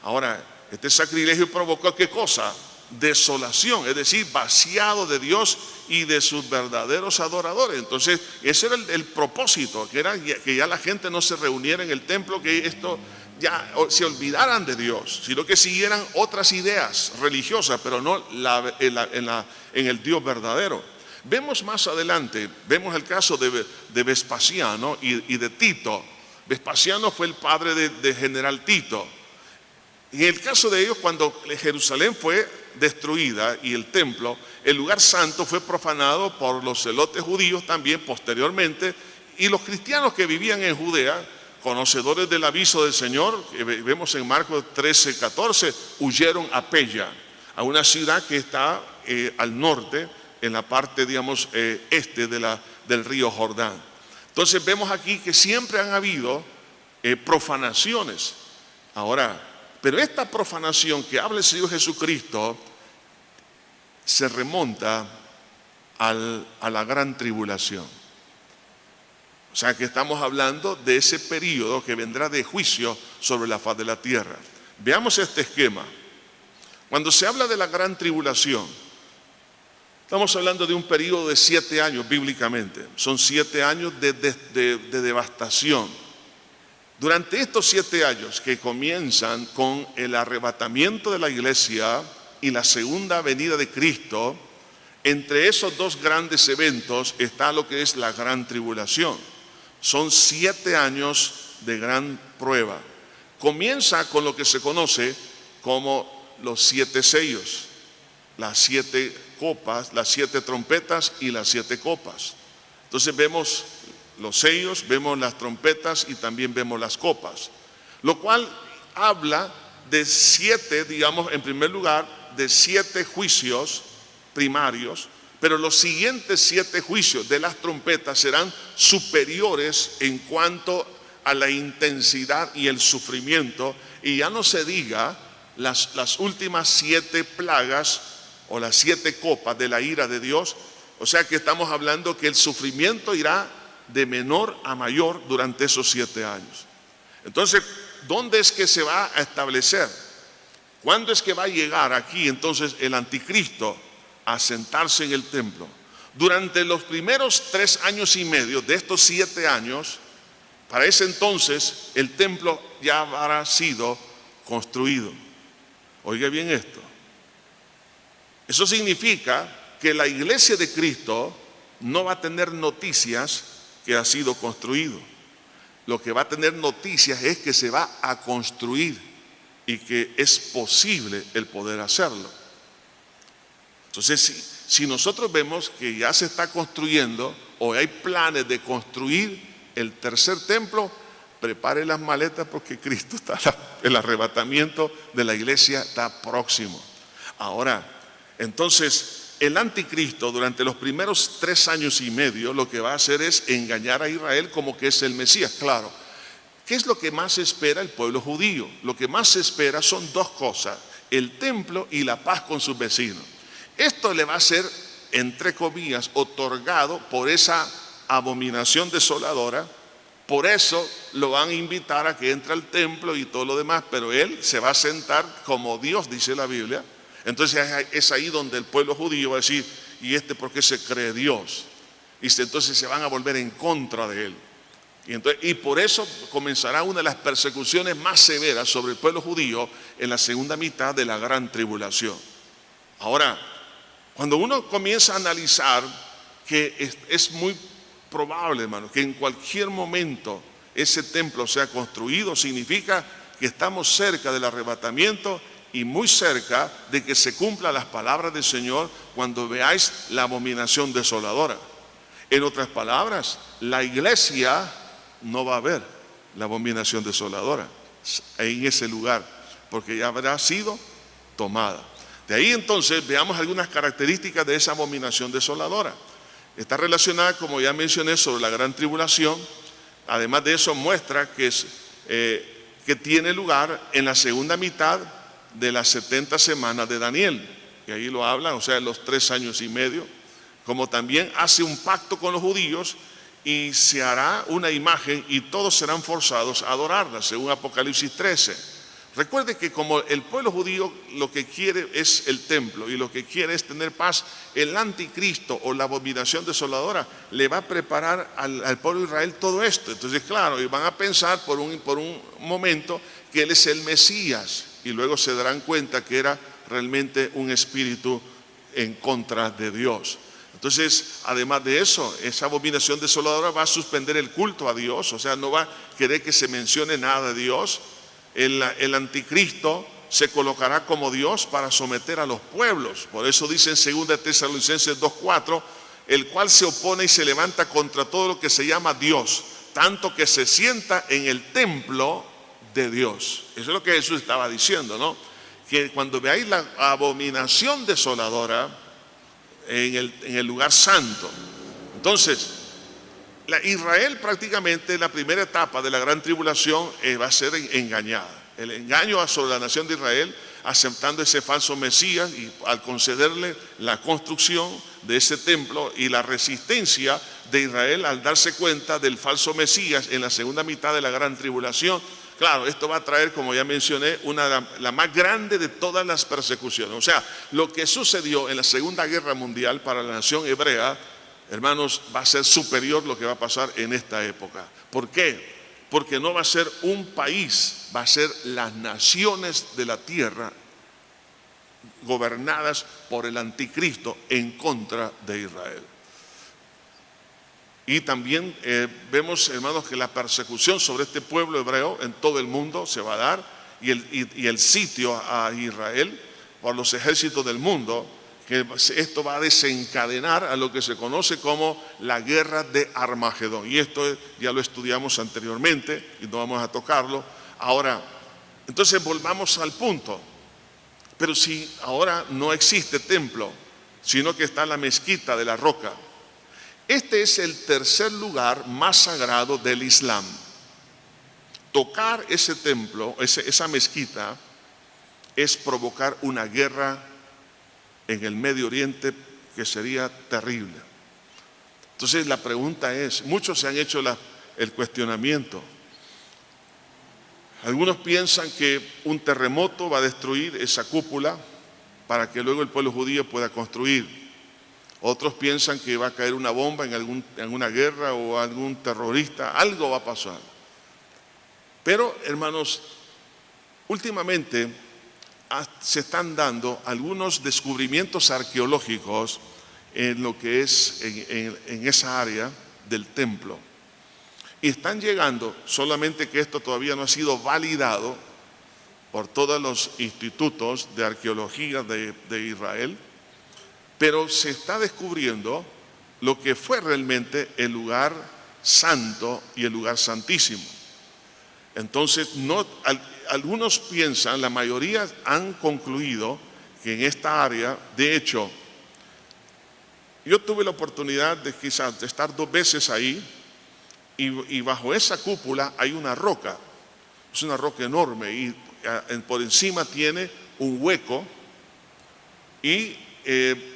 Ahora, este sacrilegio provocó ¿qué cosa? Desolación, es decir, vaciado de Dios y de sus verdaderos adoradores. Entonces, ese era el propósito, que era que ya la gente no se reuniera en el templo, que esto ya se olvidaran de Dios, sino que siguieran otras ideas religiosas, pero no en el Dios verdadero. Vemos más adelante, vemos el caso de Vespasiano y de Tito. Vespasiano fue el padre de general Tito. Y en el caso de ellos, cuando Jerusalén fue destruida y el templo, el lugar santo fue profanado por los celotes judíos también posteriormente, y los cristianos que vivían en Judea, conocedores del aviso del Señor, que vemos en Marcos 13:14, huyeron a Pella, a una ciudad que está al norte, en la parte, digamos, este del río Jordán. Entonces vemos aquí que siempre han habido profanaciones. Ahora, pero esta profanación que habla el Señor Jesucristo se remonta a la gran tribulación. O sea que estamos hablando de ese periodo que vendrá de juicio sobre la faz de la tierra. Veamos este esquema. Cuando se habla de la gran tribulación, estamos hablando de un periodo de 7 años bíblicamente. Son 7 años de devastación. Durante estos 7 años que comienzan con el arrebatamiento de la iglesia y la segunda venida de Cristo, entre esos dos grandes eventos está lo que es la gran tribulación. Son 7 años de gran prueba. Comienza con lo que se conoce como los 7 sellos, las 7 copas, las 7 trompetas y las 7 copas. Entonces vemos los sellos, vemos las trompetas y también vemos las copas, lo cual habla de 7, digamos, en primer lugar, de 7 juicios primarios, pero los siguientes 7 juicios de las trompetas serán superiores en cuanto a la intensidad y el sufrimiento, y ya no se diga las últimas 7 plagas o las 7 copas de la ira de Dios. O sea que estamos hablando que el sufrimiento irá de menor a mayor durante esos 7 años. Entonces, ¿dónde es que se va a establecer? ¿Cuándo es que va a llegar aquí entonces el anticristo a sentarse en el templo? Durante los primeros 3 años y medio de estos 7 años, para ese entonces el templo ya habrá sido construido. Oiga bien esto. Eso significa que la iglesia de Cristo no va a tener noticias que ha sido construido. Lo que va a tener noticias es que se va a construir y que es posible el poder hacerlo. Entonces, si nosotros vemos que ya se está construyendo o hay planes de construir el tercer templo, prepare las maletas porque Cristo está, el arrebatamiento de la iglesia está próximo. Ahora, entonces, el anticristo durante los primeros 3 años y medio lo que va a hacer es engañar a Israel como que es el Mesías. Claro, ¿qué es lo que más espera el pueblo judío? Lo que más espera son 2 cosas: el templo y la paz con sus vecinos. Esto le va a ser, entre comillas, otorgado por esa abominación desoladora. Por eso lo van a invitar a que entre al templo y todo lo demás, pero él se va a sentar como Dios, dice la Biblia. Entonces es ahí donde el pueblo judío va a decir: ¿y este por qué se cree Dios? Y entonces se van a volver en contra de él. Y por eso comenzará una de las persecuciones más severas sobre el pueblo judío en la segunda mitad de la gran tribulación. Ahora, cuando uno comienza a analizar que es muy probable, hermano, que en cualquier momento ese templo sea construido, significa que estamos cerca del arrebatamiento y muy cerca de que se cumplan las palabras del Señor cuando veáis la abominación desoladora. En otras palabras, la iglesia no va a ver la abominación desoladora en ese lugar, porque ya habrá sido tomada. De ahí entonces veamos algunas características de esa abominación desoladora. Está relacionada, como ya mencioné, sobre la gran tribulación. Además de eso, muestra que tiene lugar en la segunda mitad de las 70 semanas de Daniel, y ahí lo hablan, o sea, los 3 años y medio. Como también hace un pacto con los judíos y se hará una imagen y todos serán forzados a adorarla, según Apocalipsis 13. Recuerde que como el pueblo judío lo que quiere es el templo y lo que quiere es tener paz, el anticristo o la abominación desoladora le va a preparar al pueblo de Israel todo esto. Entonces, claro, y van a pensar por un momento que él es el Mesías, y luego se darán cuenta que era realmente un espíritu en contra de Dios. Entonces, además de eso, esa abominación desoladora va a suspender el culto a Dios, o sea, no va a querer que se mencione nada de Dios. El anticristo se colocará como Dios para someter a los pueblos. Por eso dice en 2 Tesalonicenses 2:4, el cual se opone y se levanta contra todo lo que se llama Dios, tanto que se sienta en el templo de Dios. Eso es lo que Jesús estaba diciendo, ¿no? Que cuando veáis la abominación desoladora en el lugar santo, entonces Israel prácticamente en la primera etapa de la gran tribulación va a ser engañada. El engaño sobre la nación de Israel, aceptando ese falso Mesías y al concederle la construcción de ese templo, y la resistencia de Israel al darse cuenta del falso Mesías en la segunda mitad de la gran tribulación. Claro, esto va a traer, como ya mencioné, la más grande de todas las persecuciones. O sea, lo que sucedió en la Segunda Guerra Mundial para la nación hebrea, hermanos, va a ser superior lo que va a pasar en esta época. ¿Por qué? Porque no va a ser un país, va a ser las naciones de la tierra gobernadas por el anticristo en contra de Israel. Y también vemos, hermanos, que la persecución sobre este pueblo hebreo en todo el mundo se va a dar, y el sitio a Israel por los ejércitos del mundo, que esto va a desencadenar a lo que se conoce como la guerra de Armagedón. Y esto ya lo estudiamos anteriormente y no vamos a tocarlo. Ahora, entonces volvamos al punto. Pero si ahora no existe templo, sino que está la mezquita de la roca, este es el tercer lugar más sagrado del Islam. Tocar ese templo, esa mezquita, es provocar una guerra en el Medio Oriente que sería terrible. Entonces la pregunta es, muchos se han hecho el cuestionamiento. Algunos piensan que un terremoto va a destruir esa cúpula para que luego el pueblo judío pueda construir. Otros piensan que va a caer una bomba en alguna guerra o algún terrorista, algo va a pasar. Pero, hermanos, últimamente se están dando algunos descubrimientos arqueológicos en lo que es en esa área del templo. Y están llegando, solamente que esto todavía no ha sido validado por todos los institutos de arqueología de Israel, pero se está descubriendo lo que fue realmente el lugar santo y el lugar santísimo. Entonces, algunos piensan, la mayoría han concluido que en esta área, de hecho, yo tuve la oportunidad de quizás de estar 2 veces ahí y bajo esa cúpula hay una roca, es una roca enorme y por encima tiene un hueco y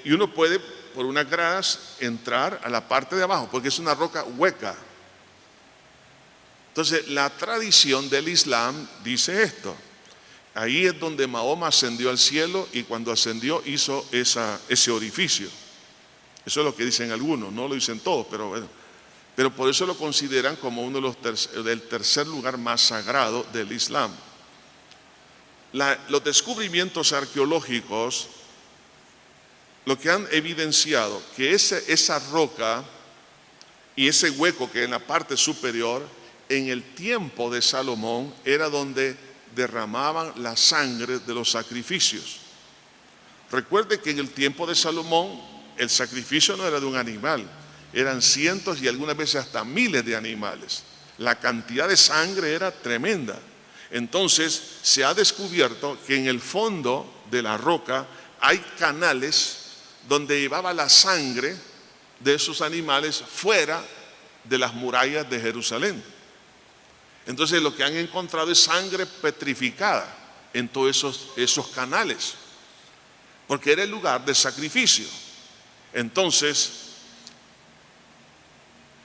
uno puede por unas gradas entrar a la parte de abajo porque es una roca hueca. Entonces, la tradición del Islam dice esto. Ahí es donde Mahoma ascendió al cielo y cuando ascendió hizo ese orificio. Eso es lo que dicen algunos, no lo dicen todos, pero bueno. Pero por eso lo consideran como uno de del tercer lugar más sagrado del Islam. Los descubrimientos arqueológicos lo que han evidenciado que esa roca y ese hueco que en la parte superior en el tiempo de Salomón era donde derramaban la sangre de los sacrificios. Recuerde que en el tiempo de Salomón el sacrificio no era de un animal, eran cientos y algunas veces hasta miles de animales. La cantidad de sangre era tremenda. Entonces se ha descubierto que en el fondo de la roca hay canales donde llevaba la sangre de esos animales fuera de las murallas de Jerusalén. Entonces lo que han encontrado es sangre petrificada en todos esos canales, porque era el lugar de sacrificio. Entonces,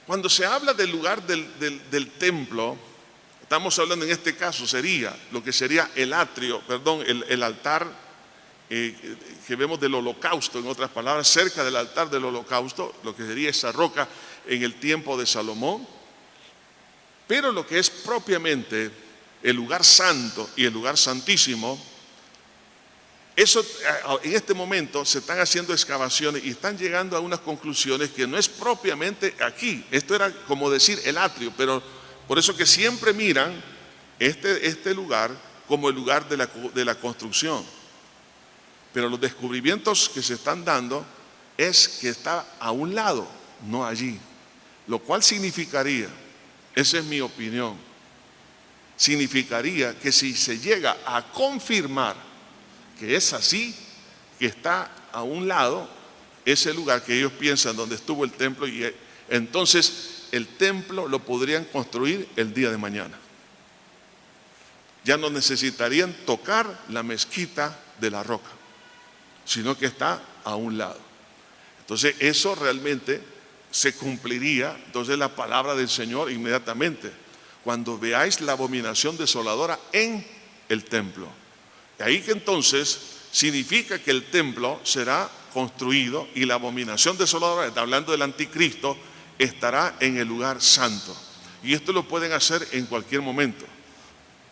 cuando se habla del lugar del templo, estamos hablando en este caso sería lo que sería el atrio, el altar que vemos del holocausto, en otras palabras, cerca del altar del holocausto, lo que sería esa roca en el tiempo de Salomón. Pero lo que es propiamente el lugar santo y el lugar santísimo, eso en este momento se están haciendo excavaciones y están llegando a unas conclusiones que no es propiamente aquí. Esto era como decir el atrio, pero por eso que siempre miran este lugar como el lugar de la construcción. Pero los descubrimientos que se están dando es que está a un lado, no allí. Lo cual significaría, esa es mi opinión, significaría que si se llega a confirmar que es así, que está a un lado, ese lugar que ellos piensan donde estuvo el templo, y entonces el templo lo podrían construir el día de mañana. Ya no necesitarían tocar la mezquita de la roca, sino que está a un lado. Entonces eso realmente se cumpliría, entonces la palabra del Señor inmediatamente, cuando veáis la abominación desoladora en el templo. De ahí que entonces significa que el templo será construido y la abominación desoladora, está hablando del anticristo, estará en el lugar santo. Y esto lo pueden hacer en cualquier momento.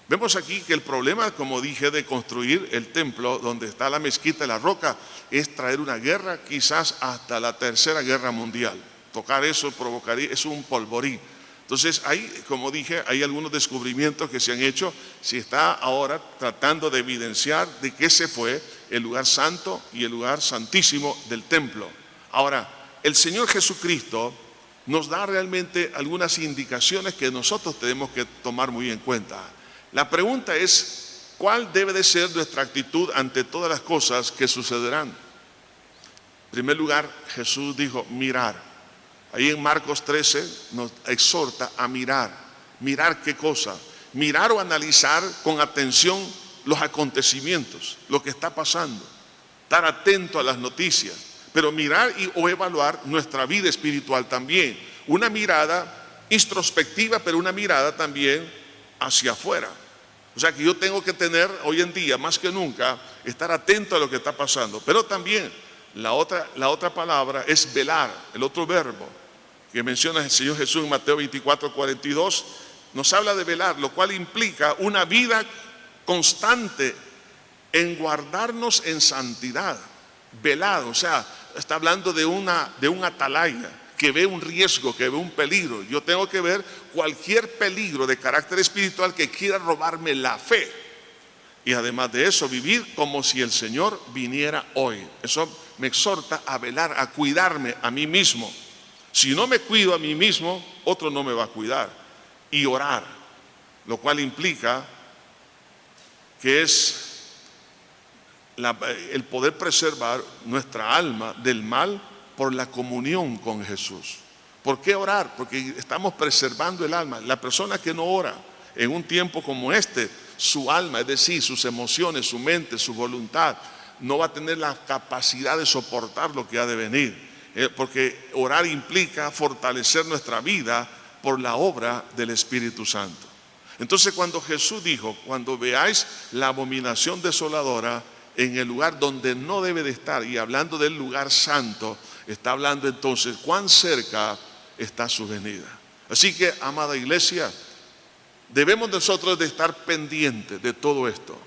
Vemos aquí que el problema, como dije, de construir el templo donde está la mezquita de la roca es traer una guerra, quizás hasta la Tercera Guerra Mundial. Tocar eso provocaría, es un polvorín. Entonces, como dije, hay algunos descubrimientos que se han hecho. Se está ahora tratando de evidenciar de qué se fue el lugar santo y el lugar santísimo del templo. Ahora, el Señor Jesucristo nos da realmente algunas indicaciones que nosotros tenemos que tomar muy en cuenta. La pregunta es, ¿cuál debe de ser nuestra actitud ante todas las cosas que sucederán? En primer lugar, Jesús dijo, mirar. Ahí en Marcos 13 nos exhorta a mirar. ¿Mirar qué cosa? Mirar o analizar con atención los acontecimientos, lo que está pasando. Estar atento a las noticias, pero mirar o evaluar nuestra vida espiritual también. Una mirada introspectiva, pero una mirada también hacia afuera. O sea que yo tengo que tener hoy en día, más que nunca, estar atento a lo que está pasando. Pero también la otra palabra es velar, el otro verbo que menciona el Señor Jesús en Mateo 24:42, nos habla de velar, lo cual implica una vida constante en guardarnos en santidad. Velar, o sea, está hablando de un atalaya que ve un riesgo, que ve un peligro. Yo tengo que ver cualquier peligro de carácter espiritual que quiera robarme la fe. Y además de eso, vivir como si el Señor viniera hoy. Eso me exhorta a velar, a cuidarme a mí mismo. Si no me cuido a mí mismo, otro no me va a cuidar. Y orar. lo cual implica que es el poder preservar nuestra alma del mal por la comunión con Jesús. ¿Por qué orar? Porque estamos preservando el alma. La persona que no ora en un tiempo como este, su alma, es decir, sus emociones, su mente, su voluntad, no va a tener la capacidad de soportar lo que ha de venir. Porque orar implica fortalecer nuestra vida por la obra del Espíritu Santo. Entonces, cuando Jesús dijo, cuando veáis la abominación desoladora en el lugar donde no debe de estar, y hablando del lugar santo, está hablando entonces cuán cerca está su venida. Así que, amada iglesia, debemos nosotros de estar pendientes de todo esto,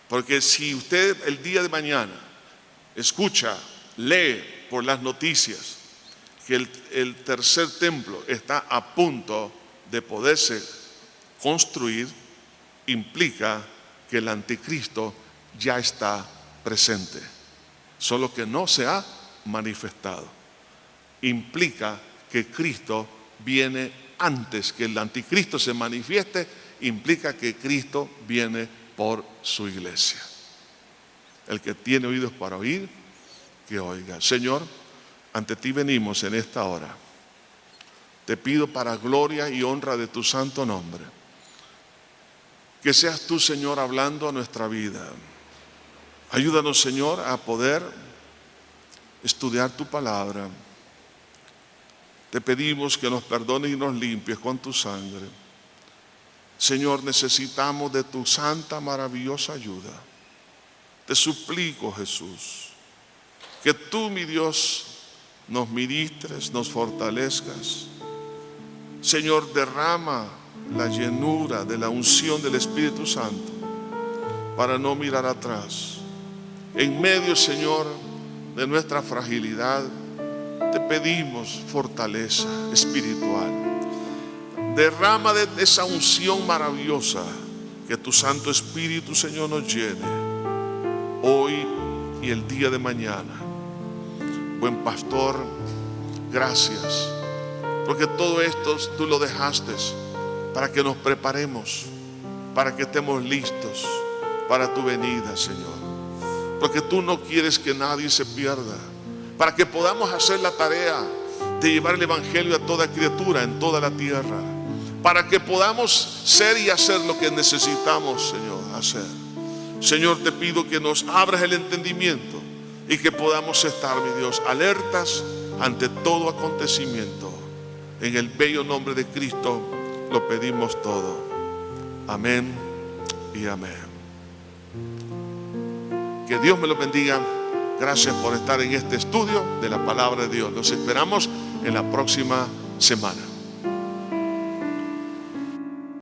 porque si usted el día de mañana escucha, lee por las noticias que el tercer templo está a punto de poderse construir, implica que el anticristo ya está presente, solo que no se ha manifestado. Implica que Cristo viene antes que el anticristo se manifieste, implica que Cristo viene por su iglesia. El que tiene oídos para oír, que oiga. Señor, ante ti venimos en esta hora. Te pido para gloria y honra de tu santo nombre, que seas tú, Señor, hablando a nuestra vida. Ayúdanos, Señor, a poder estudiar tu palabra. Te pedimos que nos perdones y nos limpies con tu sangre. Señor, necesitamos de tu santa, maravillosa ayuda. Te suplico, Jesús, que tú, mi Dios, nos ministres, nos fortalezcas. Señor, derrama la llenura de la unción del Espíritu Santo para no mirar atrás. En medio, Señor, de nuestra fragilidad, te pedimos fortaleza espiritual. Derrama de esa unción maravillosa, que tu Santo Espíritu, Señor, nos llene hoy y el día de mañana. Buen pastor, gracias, porque todo esto tú lo dejaste para que nos preparemos, para que estemos listos para tu venida, Señor. Porque tú no quieres que nadie se pierda, para que podamos hacer la tarea de llevar el evangelio a toda criatura en toda la tierra, para que podamos ser y hacer lo que necesitamos, Señor, hacer. Señor, te pido que nos abras el entendimiento y que podamos estar, mi Dios, alertas ante todo acontecimiento. En el bello nombre de Cristo lo pedimos todo. Amén y amén. Que Dios me lo bendiga. Gracias por estar en este estudio de la palabra de Dios. Los esperamos en la próxima semana.